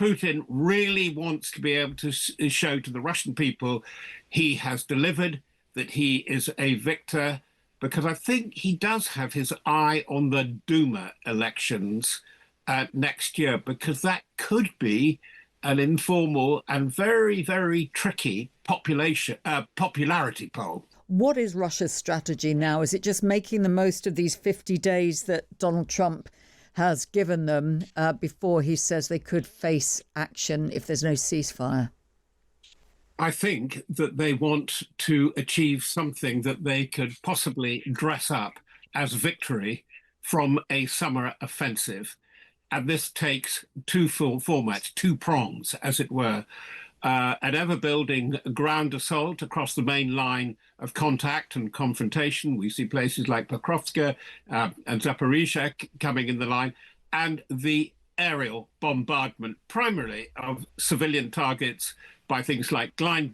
Putin really wants to be able to show to the Russian people he has delivered, that he is a victor, because I think he does have his eye on the Duma elections next year, because that could be an informal and very, very tricky popularity poll. What is Russia's strategy now? Is it just making the most of these 50 days that Donald Trump has given them before he says they could face action if there's no ceasefire? I think that they want to achieve something that they could possibly dress up as victory from a summer offensive. And this takes two full formats, two prongs, as it were. An ever-building ground assault across the main line of contact and confrontation. We see places like Pokrovska and Zaporizhia coming in the line, and the aerial bombardment, primarily of civilian targets by things like glide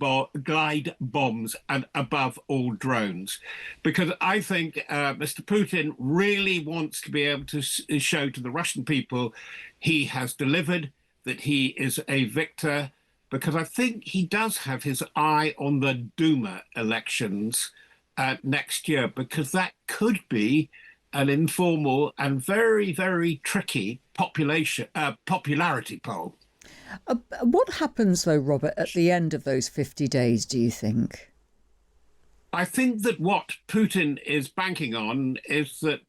bombs and, above all, drones. Because I think Mr. Putin really wants to be able to show to the Russian people he has delivered, that he is a victor, because I think he does have his eye on the Duma elections next year, because that could be an informal and very, very tricky popularity poll. What happens, though, Robert, at the end of those 50 days, do you think? I think that what Putin is banking on is that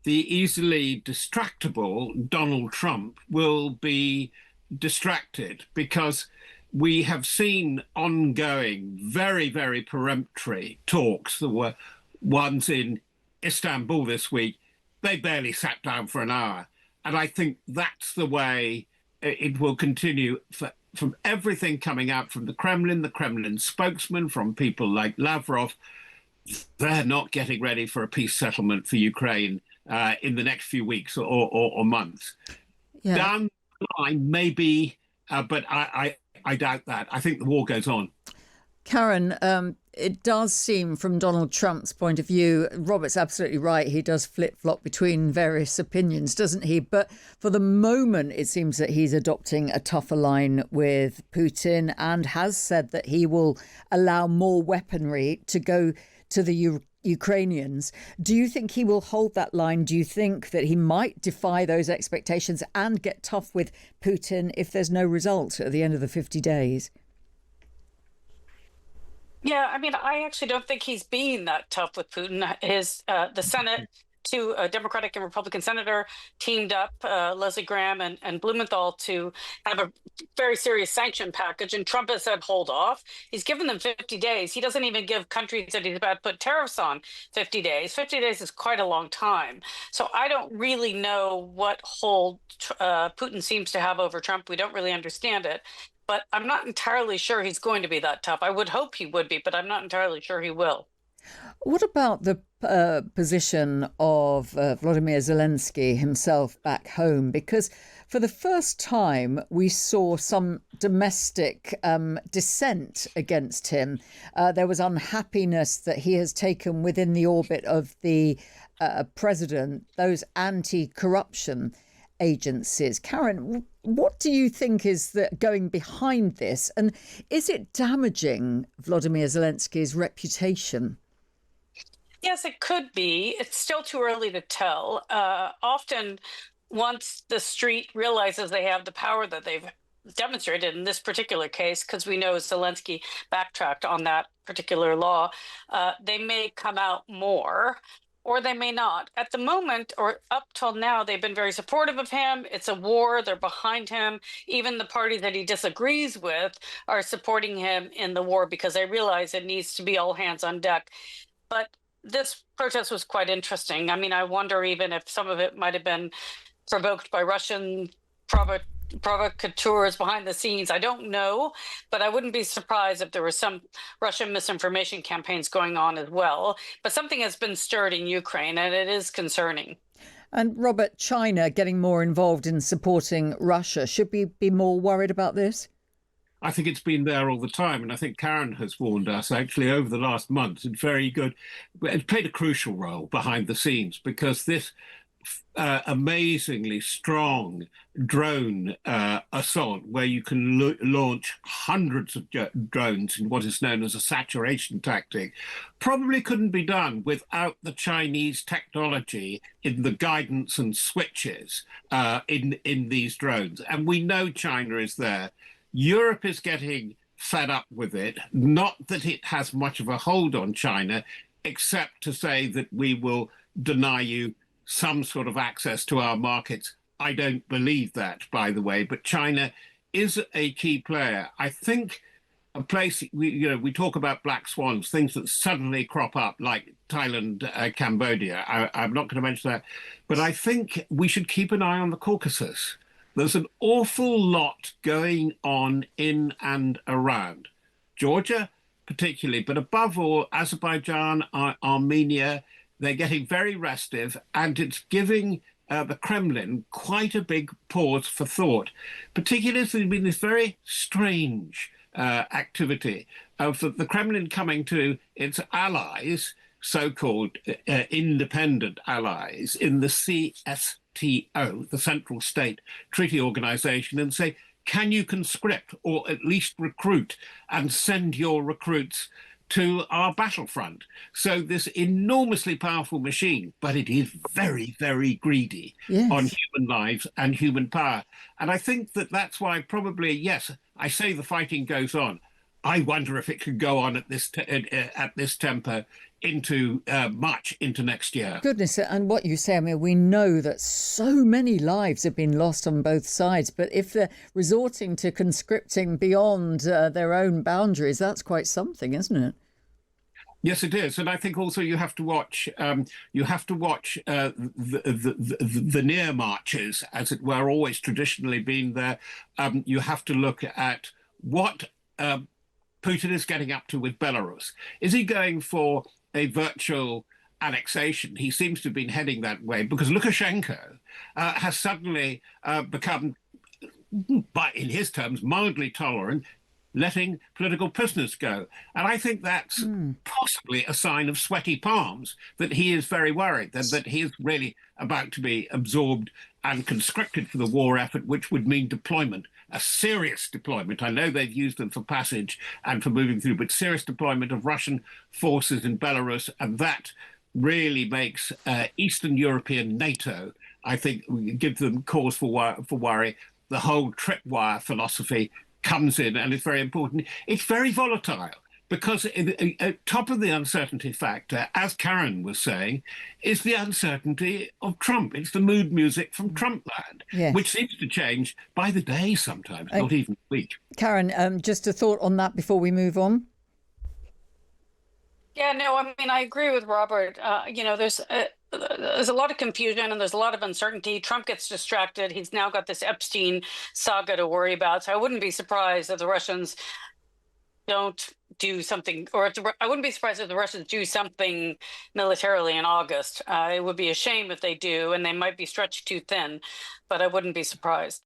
the easily distractible Donald Trump will be distracted, because we have seen ongoing, very, very peremptory talks. There were ones in Istanbul this week. They barely sat down for an hour. And I think that's the way it will continue from everything coming out from the Kremlin spokesman, from people like Lavrov. They're not getting ready for a peace settlement for Ukraine in the next few weeks or months. Yeah. Down the line, maybe, but I doubt that. I think the war goes on. Karen, it does seem from Donald Trump's point of view, Robert's absolutely right, he does flip-flop between various opinions, doesn't he? But for the moment, it seems that he's adopting a tougher line with Putin and has said that he will allow more weaponry to go to the Ukrainians. Do you think he will hold that line? Do you think that he might defy those expectations and get tough with Putin if there's no result at the end of the 50 days? Yeah, I mean, I actually don't think he's being that tough with Putin. The Senate, two Democratic and Republican senator teamed up, Leslie Graham and Blumenthal, to have a very serious sanction package. And Trump has said, hold off. He's given them 50 days. He doesn't even give countries that he's about to put tariffs on 50 days. 50 days is quite a long time. So I don't really know what hold Putin seems to have over Trump. We don't really understand it. But I'm not entirely sure he's going to be that tough. I would hope he would be, but I'm not entirely sure he will. What about the position of Volodymyr Zelensky himself back home? Because for the first time, we saw some domestic dissent against him. There was unhappiness that he has taken within the orbit of the president, those anti-corruption agencies. Karen, what do you think is going behind this? And is it damaging Volodymyr Zelensky's reputation? Yes, it could be. It's still too early to tell. Often, once the street realizes they have the power that they've demonstrated in this particular case, because we know Zelensky backtracked on that particular law, they may come out more, or they may not. At the moment, or up till now, they've been very supportive of him. It's a war. They're behind him. Even the party that he disagrees with are supporting him in the war because they realize it needs to be all hands on deck. But this protest was quite interesting. I mean, I wonder even if some of it might have been provoked by Russian provocateurs behind the scenes. I don't know, but I wouldn't be surprised if there were some Russian misinformation campaigns going on as well. But something has been stirred in Ukraine, and it is concerning. And Robert, China getting more involved in supporting Russia. Should we be more worried about this? I think it's been there all the time. And I think Karen has warned us actually over the last month. It's very good. It played a crucial role behind the scenes, because this amazingly strong drone assault where you can launch hundreds of drones in what is known as a saturation tactic probably couldn't be done without the Chinese technology in the guidance and switches in these drones. And we know China is there. Europe is getting fed up with it, not that it has much of a hold on China, except to say that we will deny you some sort of access to our markets. I don't believe that, by the way, but China is a key player. I think a place, we talk about black swans, things that suddenly crop up like Thailand, Cambodia. I'm not going to mention that, but I think we should keep an eye on the Caucasus. There's an awful lot going on in and around Georgia, particularly, but above all, Azerbaijan, Armenia. They're getting very restive, and it's giving the Kremlin quite a big pause for thought. Particularly, there's been this very strange activity of the Kremlin coming to its allies, so-called independent allies, in the CSTO, the Central State Treaty Organization, and say, can you conscript or at least recruit and send your recruits to our battlefront? So this enormously powerful machine, but it is very, very greedy on human lives and human power. And I think that that's why probably, yes, I say the fighting goes on. I wonder if it could go on at this tempo into much into next year. Goodness, and what you say, I mean, we know that so many lives have been lost on both sides, but if they're resorting to conscripting beyond their own boundaries, that's quite something, isn't it? Yes, it is, and I think also you have to watch. The near marches, as it were, always traditionally been there. You have to look at what Putin is getting up to with Belarus. Is he going for a virtual annexation? He seems to have been heading that way because Lukashenko has suddenly become, in his terms, mildly tolerant, letting political prisoners go. And I think that's possibly a sign of sweaty palms, that he is very worried, that he is really about to be absorbed and conscripted for the war effort, which would mean deployment, a serious deployment. I know they've used them for passage and for moving through, but serious deployment of Russian forces in Belarus. And that really makes Eastern European NATO, I think, gives them cause for worry. The whole tripwire philosophy comes in, and it's very important. It's very volatile because at top of the uncertainty factor, as Karen was saying, is the uncertainty of Trump. It's the mood music from Trump land, which seems to change by the day sometimes, not even the week. Karen, just a thought on that before we move on. Yeah, no, I mean, I agree with Robert. There's a lot of confusion and there's a lot of uncertainty. Trump gets distracted. He's now got this Epstein saga to worry about. So I wouldn't be surprised if the Russians don't do something, or I wouldn't be surprised if the Russians do something militarily in August. It would be a shame if they do, and they might be stretched too thin, but I wouldn't be surprised.